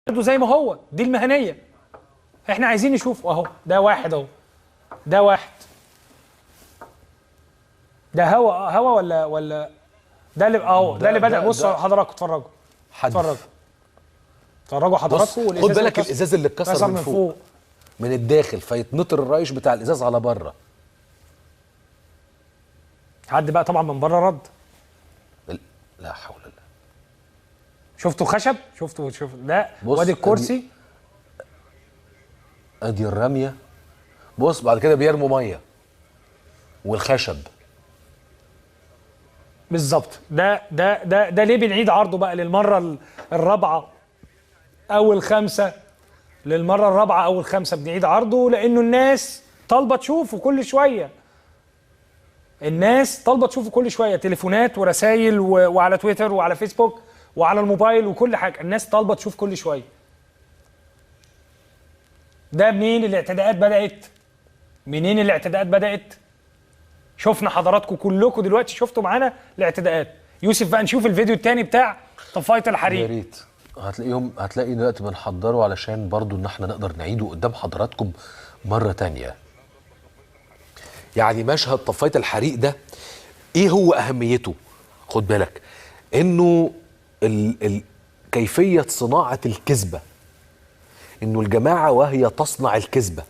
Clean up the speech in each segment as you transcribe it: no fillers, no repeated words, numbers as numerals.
برضه زي ما هو، دي المهنيه. احنا عايزين نشوف اهو، ده واحد اهو، ده واحد، ده هوا ولا ده اللي اهو، ده اللي بدأ. بصوا حضراتكم اتفرجوا، اتفرجوا حضراتكم. خد بالك الازاز اللي اتكسر من فوق من الداخل، فيتنطر الريش بتاع الازاز على بره. حد بقى طبعا من بره رد. لا حول الله. شفتوا خشب؟ شفتوا لا، وادي الكرسي، ادي الرميه. بص بعد كده بيرموا ميه والخشب بالظبط. ده ليه بنعيد عرضه بقى للمره الرابعه او الخامسه؟ للمره الرابعه او الخامسه بنعيد عرضه، لانه الناس طالبه تشوفه كل شويه. الناس طالبه تشوفه كل شويه، تليفونات ورسائل وعلى تويتر وعلى فيسبوك وعلى الموبايل وكل حاجه، الناس طالبه تشوف كل شويه. ده منين الاعتداءات بدات؟ منين الاعتداءات بدات؟ شفنا حضراتكم كلكم دلوقتي، شفتوا معانا الاعتداءات. يوسف بقى نشوف الفيديو الثاني بتاع طفايه الحريق. يا ريت. هتلاقي دلوقتي بنحضره علشان برضو ان احنا نقدر نعيده قدام حضراتكم مره تانية. يعني مشهد طفايه الحريق ده ايه هو اهميته؟ خد بالك انه كيفيه صناعه الكذبه، انه الجماعه وهي تصنع الكذبه،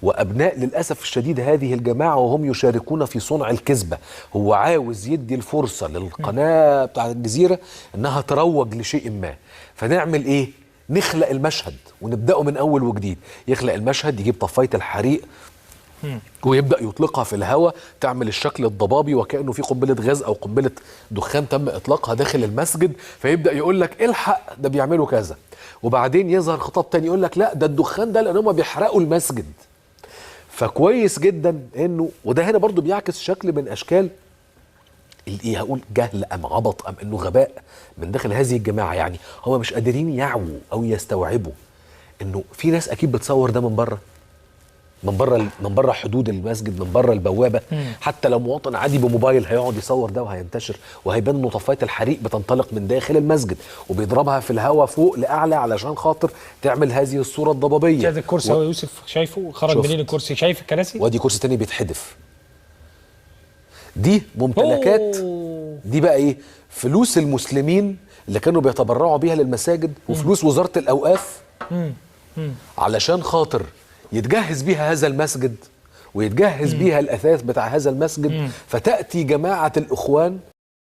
وابناء للاسف الشديد هذه الجماعه وهم يشاركون في صنع الكذبه، هو عاوز يدي الفرصه للقناه بتاعت الجزيره انها تروج لشيء ما. فنعمل ايه؟ نخلق المشهد ونبداه من اول وجديد. يخلق المشهد، يجيب طفايه الحريق ويبدا يطلقها في الهواء، تعمل الشكل الضبابي وكانه في قنبله غاز او قنبله دخان تم اطلاقها داخل المسجد، فيبدا يقول لك الحق ده بيعملوا كذا. وبعدين يظهر خطاب تاني يقول لك لا ده الدخان ده لان هم بيحرقوا المسجد. فكويس جدا انه، وده هنا برضو بيعكس شكل من اشكال ايه، هقول جهل ام عبط ام انه غباء من داخل هذه الجماعه. يعني هم مش قادرين يعوا او يستوعبوا انه في ناس اكيد بتصور ده من بره حدود المسجد، من بره البوابه. حتى لو مواطن عادي بموبايل هيقعد يصور ده وهينتشر، وهيبان انه طفايه الحريق بتنطلق من داخل المسجد وبيضربها في الهواء فوق لاعلى علشان خاطر تعمل هذه الصوره الضبابيه. شايف الكرسي اهو يوسف، شايفه خرج منين الكرسي؟ شايف الكراسي؟ وادي كرسي تاني بيتحدف. دي ممتلكات. دي بقى ايه؟ فلوس المسلمين اللي كانوا بيتبرعوا بيها للمساجد، وفلوس وزاره الاوقاف علشان خاطر يتجهز بيها هذا المسجد ويتجهز بيها الاثاث بتاع هذا المسجد. فتاتي جماعه الاخوان